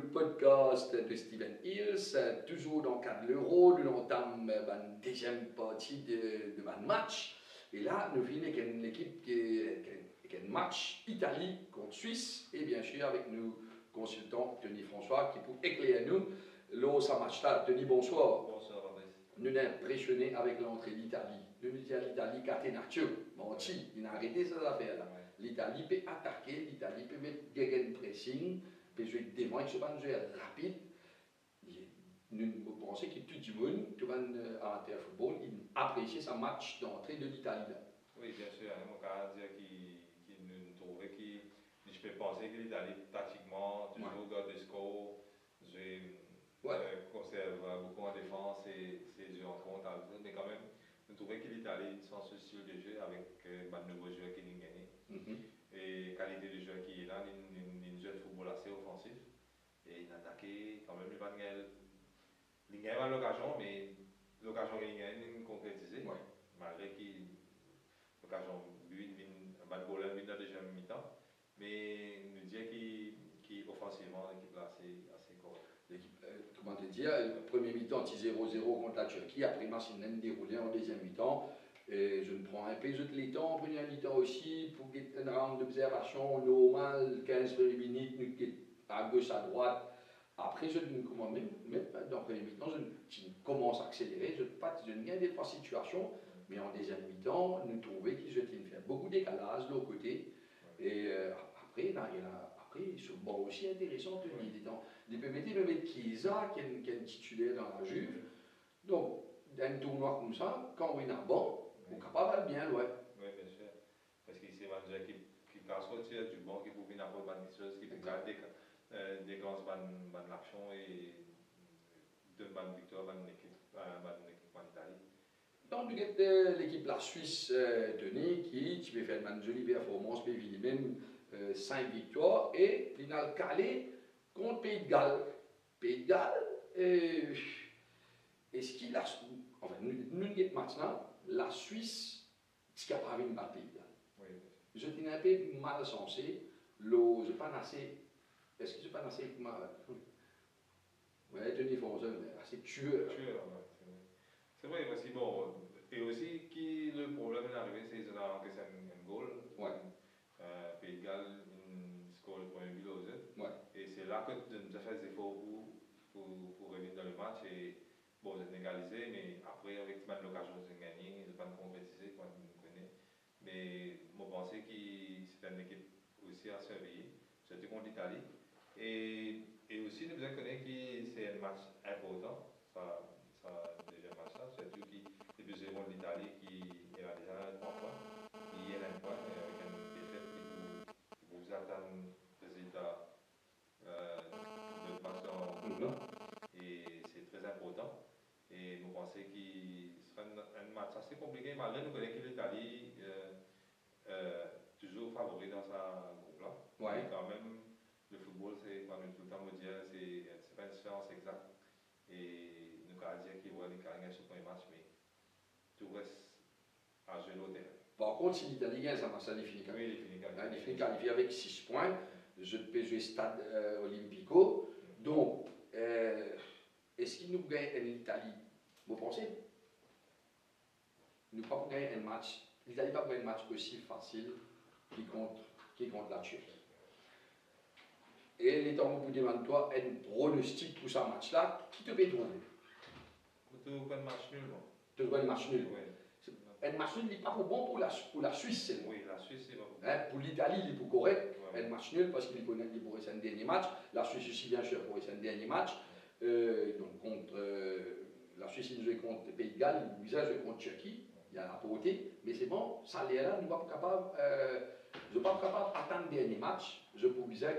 podcast de Steven Hills, toujours dans le cadre de l'Euro. Nous entamons la deuxième partie de match. Et là, nous venons avec une équipe qui est un match Italie contre Suisse. Et bien sûr, avec nous, consultant Tony François, qui peut éclairer nous. Là, ça match là. Tony, bonsoir. Bonsoir, Fabrice. Nous sommes impressionnés avec l'entrée d'Italie. Nous nous disons l'Italie catenaccio. Menti, il a arrêté ces affaires-là. L'Italie peut attaquer, l'Italie peut mettre gegen pressing, peut jouer démontrer que ce pas un jeu rapide. Nous pensons que tout le monde, tout le monde à football, il apprécie ce match d'entrée de l'Italie. Oui, bien sûr. Mon cas dire qu'il nous trouvait que je peux penser que l'Italie, tactiquement, toujours garde le score, conserve beaucoup en défense et ses jeux en compte, mais quand même, nous trouvons que l'Italie, sans ce style de jeu, avec de nouveaux joueurs qui ont gagné, et qualité de joueur qui est là, une jeune football assez offensif, et il a attaqué, quand même, il va gagner l'occasion, mais l'occasion qu'il a gagnée, concrétisée, malgré que l'occasion but, va le goal dans la deuxième mi-temps, mais nous dit qu'offensivement, l'équipe là, c'est assez correct. Comment te dire, le premier mi-temps, 0-0 contre la Turquie, après le match, il a déroulé en deuxième mi-temps. Et je ne prends un peu de les temps en première mi-temps aussi, pour une round d'observation normale, 15 minutes, à gauche, à droite. Après, je ne commence même dans le premier mi-temps, je commence à accélérer, je ne gagne des trois situations, mais en deuxième mi-temps, nous trouvons qu'ils ont fait beaucoup de décalage de l'autre côté. Et après, ce bon aussi intéressant, il peut mettre Chiesa, qui est un titulaire dans la Juve. Donc, dans un tournoi comme ça, quand on est bon, on est capable de bien, ouais. Oui, bien sûr. Parce que c'est un jeu qui casse sortir du banc, qui peut venir pour quelque chose, qui peut déclencher l'action et de bonne victoire, bonne équipe en Italie. Donc, l'équipe la Suisse, Tony, qui peut faire une jolie performance, peut même 5 victoires, et il a calé contre Pays de Galles. Pays de Galles, est-ce qu'il a. Enfin, nous avons maintenant, la Suisse, est capable de battre Pays de Galles. Oui. Je suis un peu mal sensé, je suis pas assez. Est-ce que je suis pas assez. Oui, Tony François, assez tueur. C'est vrai, parce que bon, et aussi que le problème est arrivé, c'est qu'ils ont encaissé un goal. Ouais. Pays de Galles, il score le premier but aux autres. Ouais. Et c'est là que nous avons fait des efforts pour revenir dans le match. Et bon, vous êtes égalisé, mais après, avec l'occasion de gagner, ils n'ont pas concrétisé, comme vous connaissez. Mais je pense que c'est une équipe aussi à surveiller, surtout contre l'Italie. Et aussi, nous devons connaître que c'est un match important. Ça deuxième match là, surtout qui est plus contre l'Italie qui est là déjà 3 points. Il y a un point avec une défaite qui vous attend le résultat de match dans le groupe. Et c'est très important. Et nous pensons que ce sera un match assez compliqué, malgré nous connaissons que l'Italie toujours favori dans sa groupe là. Ouais. Mais quand même, le football, c'est comme tout le temps me dire, c'est pas une science exacte. Et nous allons dire qu'il va gagner ce premier match, mais tout reste à jouer l'autre. Par contre, si l'Italie gagne, ça marche à définir. Oui, il finit qualifié avec 6 points. Je peux jouer Stade Olimpico. Donc, est-ce qu'il nous gagne en Italie? Vous pensez? Nous ne pouvons pas gagner un match. L'Italie ne va pas gagner un match aussi facile qui contre la Turquie. Et les temps vous demandent toi un pronostic pour ce match-là, qui te peut trouver? Tu veux un match nul? Tu veux un match nul? Oui. Un match nul n'est pas bon pour la Suisse, c'est bon. Oui, la Suisse, c'est bon. Pour l'Italie, il est pour correct. Ouais. Un match nul parce qu'il connaît pour un dernier match. La Suisse aussi, bien sûr, pour un dernier match. Donc, contre la Suisse, il joue contre le Pays de Galles, il joue contre Turquie. Il y a la portée, mais c'est bon, ça l'est là, nous ne sommes pas capables. Je ne suis pas capable d'attendre le dernier match. Je peux vous dire,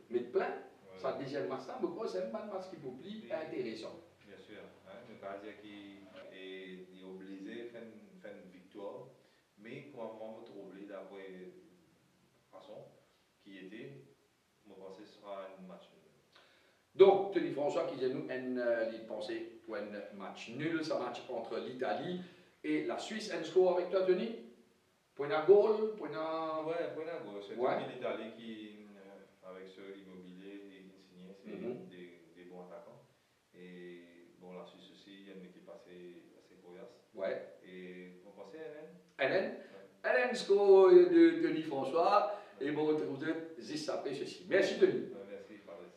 mettre plein. Ça deuxième match là, mais c'est un match qui vous plaît intéressant. Bien sûr, nous allons dire qu'il est obligé de faire une victoire, mais pour un moment troublé d'après façon qui était, je pense que ce sera un match nul. Donc, Tony François qui dit nous, il pensait pour un match nul, ce match entre l'Italie et la Suisse. Un score avec toi, Tony? Point à goal, point à. Ouais, point à goal. C'est l'Italie qui avec ce immobilier et Insigné, c'est des bons attaquants. Et bon, la Suisse aussi, il y a une équipe assez coriace. Ouais. Et vous pensez Hélène? Ouais. Hélène, score de Denis François. Et bon, vous êtes après ceci. Merci Denis. Merci, Fabrice.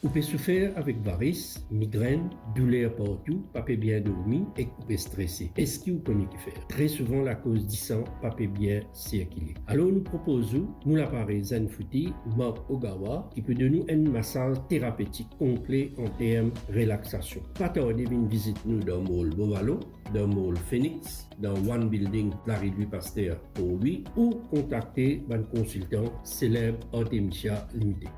Vous pouvez souffrir avec varices, migraines, douleurs partout, pas bien dormi et vous pouvez stresser. Est-ce que vous connaissez qui faire? Très souvent, la cause du sang, pas bien circuler. Alors, nous proposons, nous l'appareil Zenfooty, Mark Ogawa, qui peut donner un massage thérapeutique complet en termes de relaxation. Pas tarder, venez visiter nous dans le mall Bovalo, dans le mall Phoenix, dans One Building, Larry Louis Pasteur pour lui, ou contacter un consultant célèbre Artemisia Limited.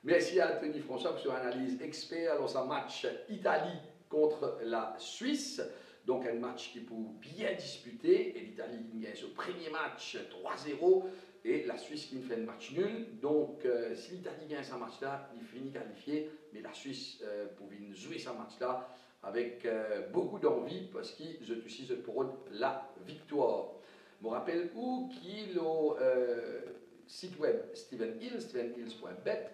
Merci à Denis François pour son analyse expert. Alors, ça match Italie contre la Suisse. Donc, un match qui peut bien disputer. Et l'Italie qui gagne ce premier match 3-0. Et la Suisse qui fait un match nul. Donc, si l'Italie gagne ce match-là, il finit qualifié. Mais la Suisse pouvait jouer ce match-là avec beaucoup d'envie parce qu'ils ont aussi pour la victoire. Je me rappelle où qu'il le site web stevenhills.bet.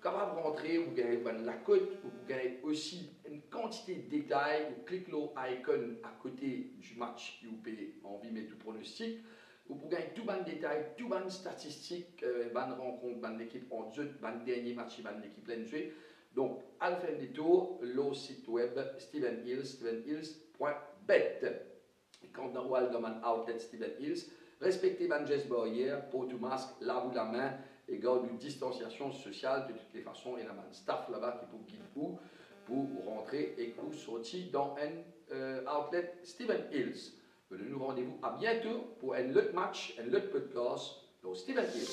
Capable de rentrer, vous gagnez la cote, vous gagnez aussi une quantité de détails. Vous cliquez l'icône à côté du match qui vous paye envie de mettre tout pronostic. Vous gagnez tout les détails, tout les statistiques, les rencontres, les équipes en jeu, les derniers matchs, les équipes pleines jouées. Donc, à la fin du tour, le site web stevenhills.bet. Et quand on voit dans un outlet Steven Hills, respectez les gestes barrières, pour tout masque, lavez la main et gardez une distanciation sociale de toutes les façons. Il y a un staff là-bas qui peut guider vous pour rentrer et vous sortir dans un outlet Steven Hills. Nous nous rendez-vous à bientôt pour un autre match, un autre podcast dans Steven Hills.